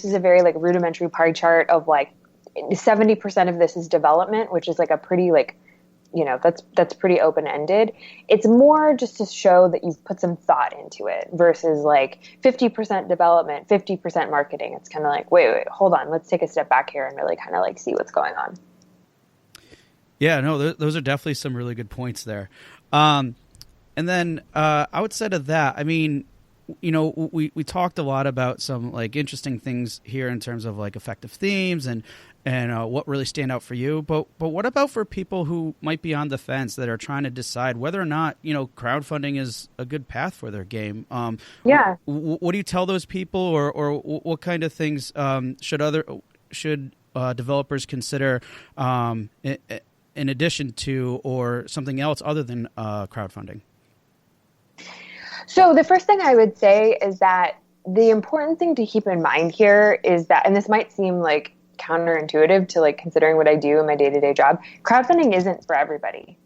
this is a very like rudimentary pie chart of like 70% of this is development, which is like a pretty like, that's pretty open-ended. It's more just to show that you've put some thought into it versus like 50% development, 50% marketing. It's kind of like, wait, hold on. Let's take a step back here and really kind of like see what's going on. Yeah, no, those are definitely some really good points there. And then outside of that, I mean, we talked a lot about some like interesting things here in terms of like effective themes and what really stand out for you. But what about for people who might be on the fence that are trying to decide whether or not, crowdfunding is a good path for their game? What do you tell those people, or what kind of things should developers consider in addition to, or something else other than crowdfunding? So the first thing I would say is that the important thing to keep in mind here is that, and this might seem like counterintuitive to like considering what I do in my day-to-day job, crowdfunding isn't for everybody.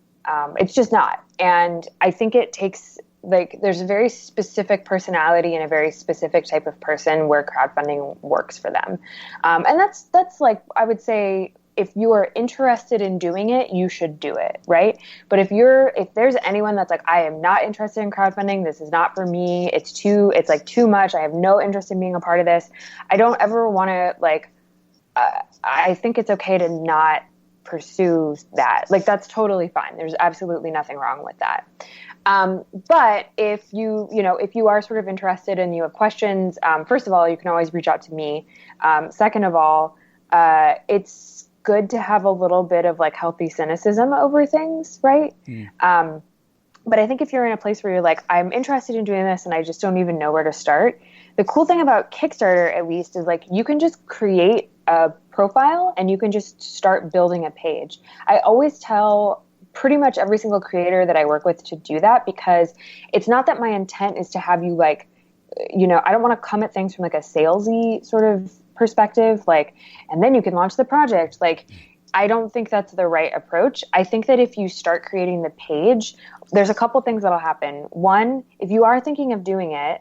It's just not. And I think it takes like, there's a very specific personality and a very specific type of person where crowdfunding works for them. And that's like, I would say, if you are interested in doing it, you should do it, right? But if there's anyone that's like, I am not interested in crowdfunding, this is not for me, it's like too much, I have no interest in being a part of this, I don't ever want to like, I think it's okay to not pursue that. Like, that's totally fine. There's absolutely nothing wrong with that. But if you are sort of interested and you have questions, first of all, you can always reach out to me. Second of all, it's good to have a little bit of like healthy cynicism over things, right? But I think if you're in a place where you're like, I'm interested in doing this and I just don't even know where to start, the cool thing about Kickstarter, at least, is like you can just create a profile and you can just start building a page. I always tell pretty much every single creator that I work with to do that, because it's not that my intent is to have you like, I don't want to come at things from like a salesy sort of perspective, like, and then you can launch the project. Like, I don't think that's the right approach. I think that if you start creating the page, there's a couple things that'll happen. One, if you are thinking of doing it,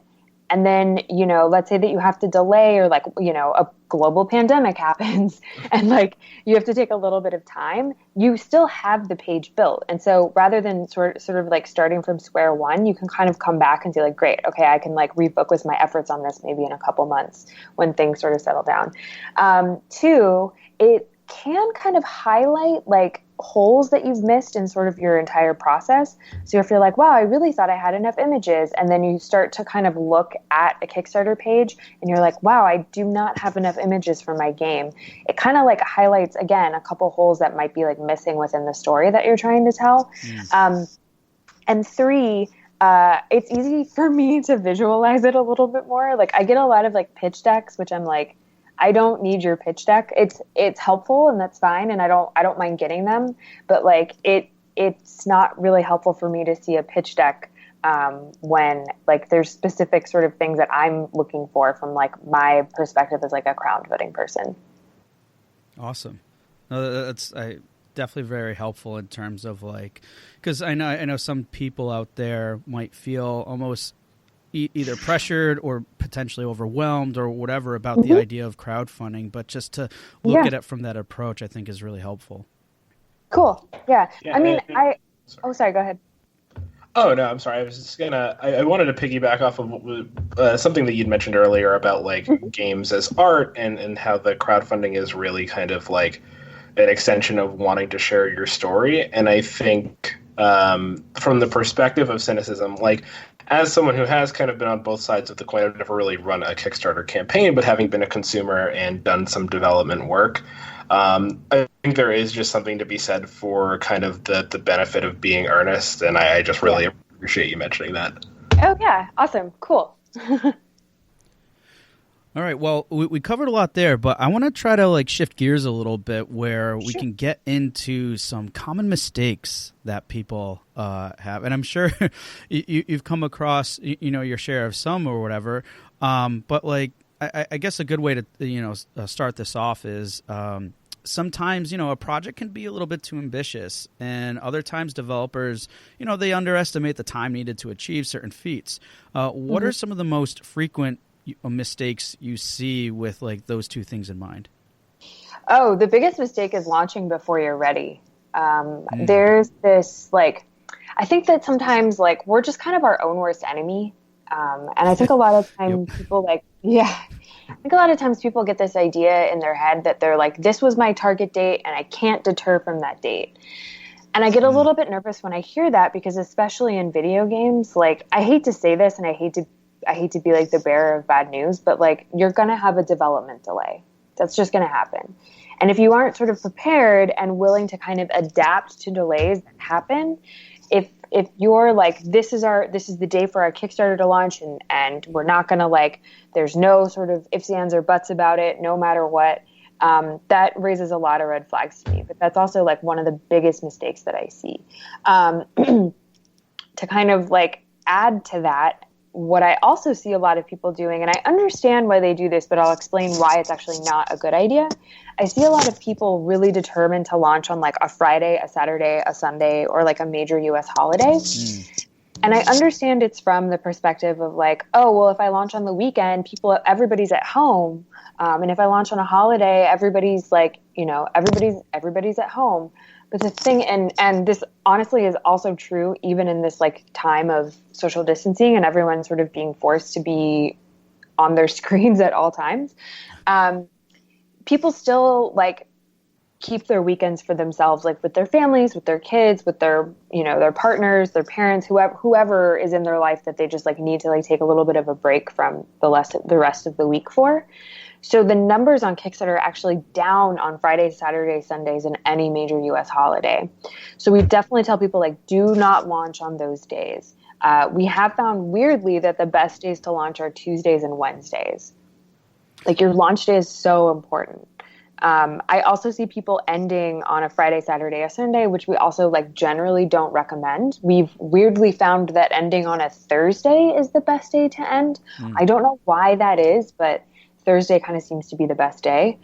and then, let's say that you have to delay, or like, a global pandemic happens and like you have to take a little bit of time, you still have the page built. And so rather than sort of like starting from square one, you can kind of come back and say like, great, okay, I can like refocus my efforts on this maybe in a couple months when things sort of settle down. Two, it can kind of highlight like holes that you've missed in sort of your entire process. So if you're like, wow, I really thought I had enough images, and then you start to kind of look at a Kickstarter page and you're like, wow, I do not have enough images for my game. It kind of like highlights, again, a couple holes that might be like missing within the story that you're trying to tell. And three, it's easy for me to visualize it a little bit more. Like, I get a lot of like pitch decks, which I'm like, I don't need your pitch deck. It's helpful and that's fine, and I don't mind getting them, but like it's not really helpful for me to see a pitch deck when like there's specific sort of things that I'm looking for from like my perspective as like a crowdfunding person. Awesome. No, that's definitely very helpful in terms of like, because I know some people out there might feel almost either pressured or potentially overwhelmed or whatever about the idea of crowdfunding, but just to look at it from that approach, I think is really helpful. Cool. Yeah. I mean, sorry, go ahead. Oh, no, I'm sorry. I was just I wanted to piggyback off of something that you'd mentioned earlier about like games as art and how the crowdfunding is really kind of like an extension of wanting to share your story. And I think from the perspective of cynicism, like, as someone who has kind of been on both sides of the coin, I've never really run a Kickstarter campaign, but having been a consumer and done some development work, I think there is just something to be said for kind of the benefit of being earnest, and I just really appreciate you mentioning that. Oh, yeah. Awesome. Cool. All right. Well, we covered a lot there, but I want to try to like shift gears a little bit where we can get into some common mistakes that people have, and I'm sure you've come across your share of some or whatever. But like, I guess a good way to start this off is sometimes a project can be a little bit too ambitious, and other times developers they underestimate the time needed to achieve certain feats. What are some of the most frequent mistakes you see with like those two things in mind? Oh, the biggest mistake is launching before you're ready. There's this like, I think that sometimes like we're just kind of our own worst enemy. And I think a lot of times people like, yeah, I think a lot of times people get this idea in their head that they're like, this was my target date and I can't deter from that date. And I get a little bit nervous when I hear that, because especially in video games, like I hate to say this and I hate to be like the bearer of bad news, but like you're going to have a development delay. That's just going to happen. And if you aren't sort of prepared and willing to kind of adapt to delays that happen, if you're like, this is the day for our Kickstarter to launch and we're not going to like, there's no sort of ifs, ands, or buts about it, no matter what, that raises a lot of red flags to me. But that's also like one of the biggest mistakes that I see. To kind of like add to that, what I also see a lot of people doing, and I understand why they do this, but I'll explain why it's actually not a good idea. I see a lot of people really determined to launch on like a Friday, a Saturday, a Sunday, or like a major US holiday. And I understand it's from the perspective of like, oh, well, if I launch on the weekend, everybody's at home. And if I launch on a holiday, everybody's like, everybody's at home. But the thing, and this honestly is also true even in this like time of social distancing and everyone sort of being forced to be on their screens at all times. People still like keep their weekends for themselves, like with their families, with their kids, with their, their partners, their parents, whoever is in their life that they just like need to like take a little bit of a break from the rest of the week for. So the numbers on Kickstarter are actually down on Fridays, Saturdays, Sundays, and any major US holiday. So we definitely tell people like, do not launch on those days. We have found weirdly that the best days to launch are Tuesdays and Wednesdays. Like your launch day is so important. I also see people ending on a Friday, Saturday, or Sunday, which we also like generally don't recommend. We've weirdly found that ending on a Thursday is the best day to end. I don't know why that is, but Thursday kind of seems to be the best day.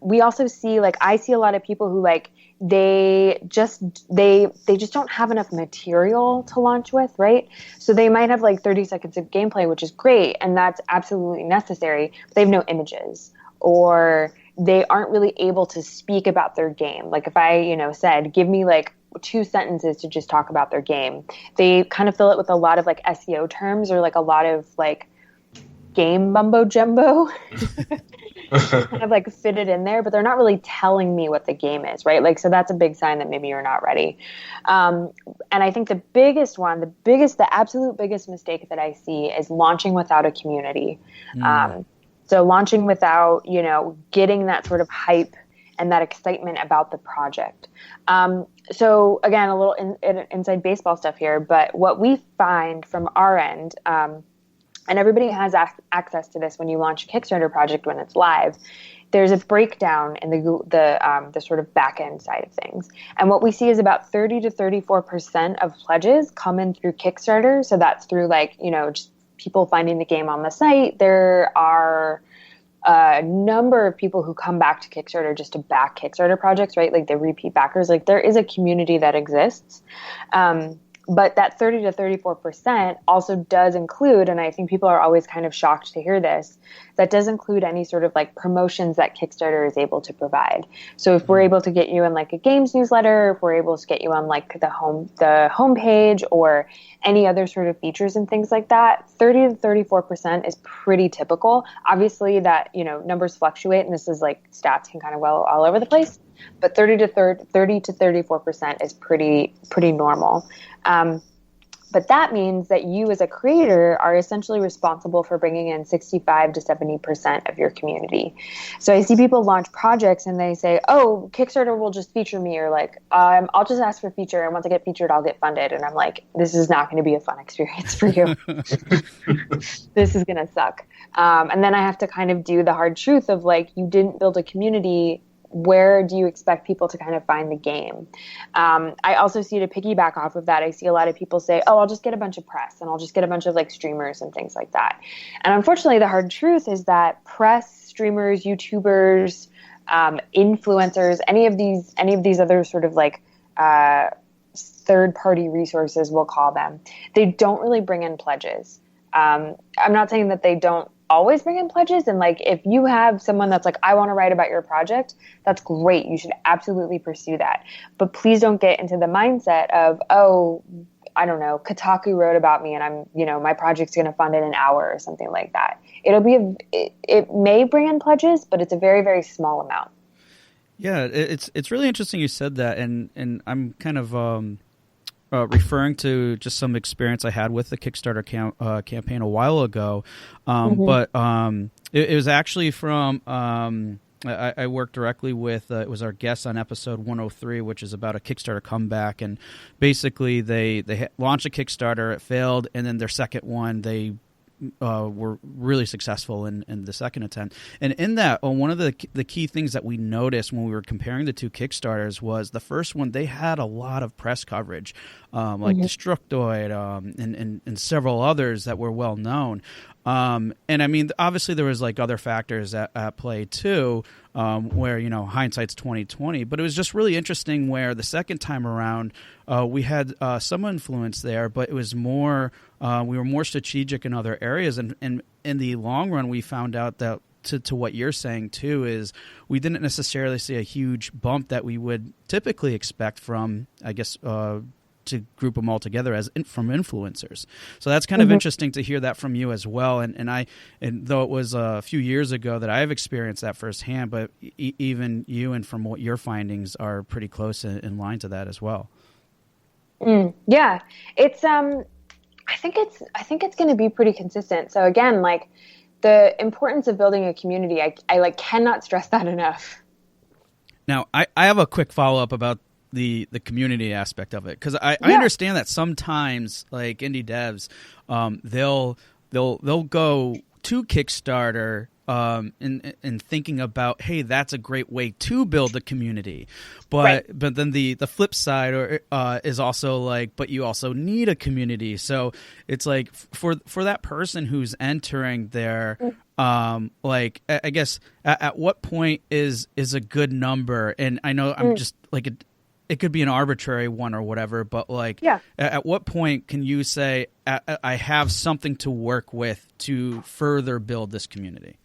We also see like, I see a lot of people who like, they just don't have enough material to launch with, right? So they might have like 30 seconds of gameplay, which is great. And that's absolutely necessary, but they have no images, or they aren't really able to speak about their game. Like if I, said, give me like 2 sentences to just talk about their game, they kind of fill it with a lot of like SEO terms or like a lot of like game mumbo jumbo kind of like fit it in there, but they're not really telling me what the game is, right? Like, so that's a big sign that maybe you're not ready. And I think the absolute biggest mistake that I see is launching without a community. So launching without, getting that sort of hype and that excitement about the project. So again, a little inside baseball stuff here, but what we find from our end, and everybody has access to this when you launch a Kickstarter project when it's live, there's a breakdown in the sort of back end side of things. And what we see is about 30 to 34% of pledges come in through Kickstarter. So that's through like, just people finding the game on the site. There are a number of people who come back to Kickstarter just to back Kickstarter projects, right? Like the repeat backers, like there is a community that exists. But that 30 to 34% also does include, and I think people are always kind of shocked to hear this, that does include any sort of like promotions that Kickstarter is able to provide. So if we're able to get you in like a games newsletter, if we're able to get you on like the homepage or any other sort of features and things like that, 30 to 34% is pretty typical. Obviously that, numbers fluctuate, and this is like stats can kind of well all over the place. But 30 to 34% is pretty normal. But that means that you as a creator are essentially responsible for bringing in 65 to 70% of your community. So I see people launch projects and they say, oh, Kickstarter will just feature me, or like, I'll just ask for feature, and once I get featured, I'll get funded. And I'm like, this is not going to be a fun experience for you. This is going to suck. And then I have to kind of do the hard truth of like, you didn't build a community. Where do you expect people to kind of find the game? I also see, to piggyback off of that, I see a lot of people say, oh, I'll just get a bunch of press and I'll just get a bunch of like streamers and things like that. And unfortunately, the hard truth is that press, streamers, YouTubers, influencers, any of these other sort of like third-party resources, we'll call them, they don't really bring in pledges. I'm not saying that they don't always bring in pledges. And like, if you have someone that's like, I want to write about your project, that's great. You should absolutely pursue that. But please don't get into the mindset of, oh, I don't know, Kotaku wrote about me and I'm, my project's going to fund in an hour or something like that. It may bring in pledges, but it's a very, very small amount. Yeah, it's really interesting you said that, and I'm kind of referring to just some experience I had with the Kickstarter campaign a while ago, but it was actually from I worked directly with it was our guest on episode 103, which is about a Kickstarter comeback, and basically they launched a Kickstarter, it failed, and then their second one they were really successful in the second attempt. And in that, one of the key things that we noticed when we were comparing the two Kickstarters was the first one, they had a lot of press coverage, like Destructoid and several others that were well known. And I mean, obviously there was like other factors at play too, where, hindsight's 20/20, but it was just really interesting where the second time around, we had some influence there, but it was more, we were more strategic in other areas. And in the long run, we found out that to what you're saying too, is we didn't necessarily see a huge bump that we would typically expect from, I guess, to group them all together from influencers. So that's kind of interesting to hear that from you as well. And though it was a few years ago that I've experienced that firsthand, but even you and from what your findings are pretty close in line to that as well. Yeah, it's I think it's going to be pretty consistent. So again, like the importance of building a community, I like cannot stress that enough. Now, I have a quick follow-up about the community aspect of it, because I understand that sometimes like indie devs, they'll go to Kickstarter in thinking about, hey, that's a great way to build a community, but then the flip side is also like, but you also need a community. So it's like for that person who's entering there, like I guess at what point is a good number? And I know I'm just like it could be an arbitrary one or whatever, but like at what point can you say I have something to work with to further build this community?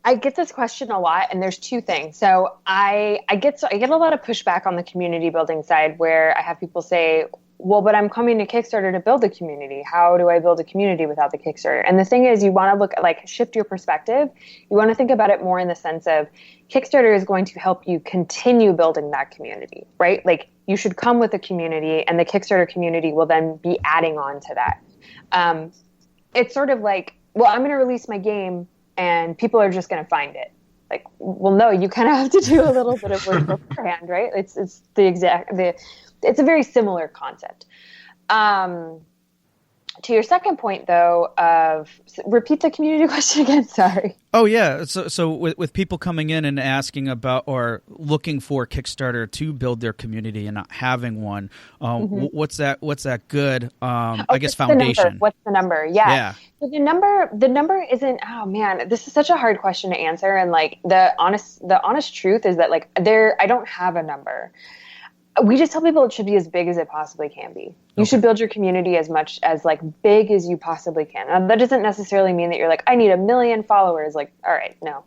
I get this question a lot, and there's two things. So I get a lot of pushback on the community building side, where I have people say, well, but I'm coming to Kickstarter to build a community. How do I build a community without the Kickstarter? And the thing is, you want to look at, like, shift your perspective. You want to think about it more in the sense of Kickstarter is going to help you continue building that community, right? Like, you should come with a community, and the Kickstarter community will then be adding on to that. It's sort of like, well, I'm going to release my game, and people are just going to find it. Like, well, no, you kind of have to do a little bit of work beforehand, right? It's a very similar concept. To your second point, though, repeat the community question again. Sorry. Oh yeah. So with people coming in and asking about or looking for Kickstarter to build their community and not having one, what's that good? I guess foundation. What's the number? Yeah. So the number isn't. Oh man, this is such a hard question to answer. And like the honest truth is that like I don't have a number. We just tell people it should be as big as it possibly can be. You should build your community as much as like big as you possibly can. Now, that doesn't necessarily mean that you're like, I need 1 million followers. Like, all right, no.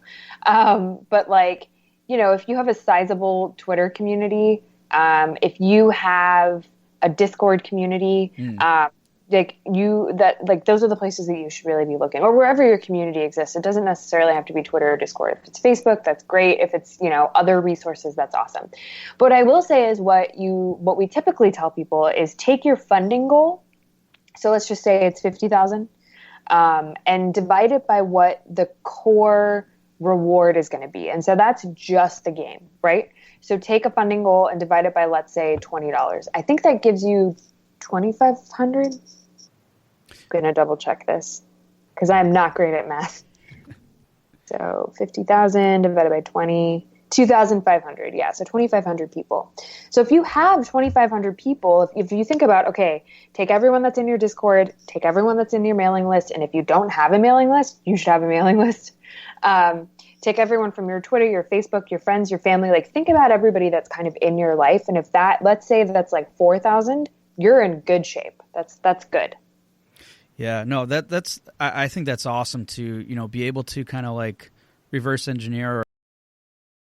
But like, if you have a sizable Twitter community, if you have a Discord community, those are the places that you should really be looking, or wherever your community exists. It doesn't necessarily have to be Twitter or Discord. If it's Facebook, that's great. If it's, other resources, that's awesome. But what I will say is what we typically tell people is take your funding goal. So let's just say it's 50,000, and divide it by what the core reward is going to be. And so that's just the game, right? So take a funding goal and divide it by, let's say, $20. I think that gives you 2,500. I'm going to double check this because I'm not great at math. So 50,000 divided by 20, 2,500. Yeah. So 2,500 people. So if you have 2,500 people, if you think about, okay, take everyone that's in your Discord, take everyone that's in your mailing list. And if you don't have a mailing list, you should have a mailing list. Take everyone from your Twitter, your Facebook, your friends, your family, like think about everybody that's kind of in your life. And if let's say that's like 4,000, you're in good shape. That's good. Yeah, no, that's I think that's awesome to, you know, be able to kind of like reverse engineer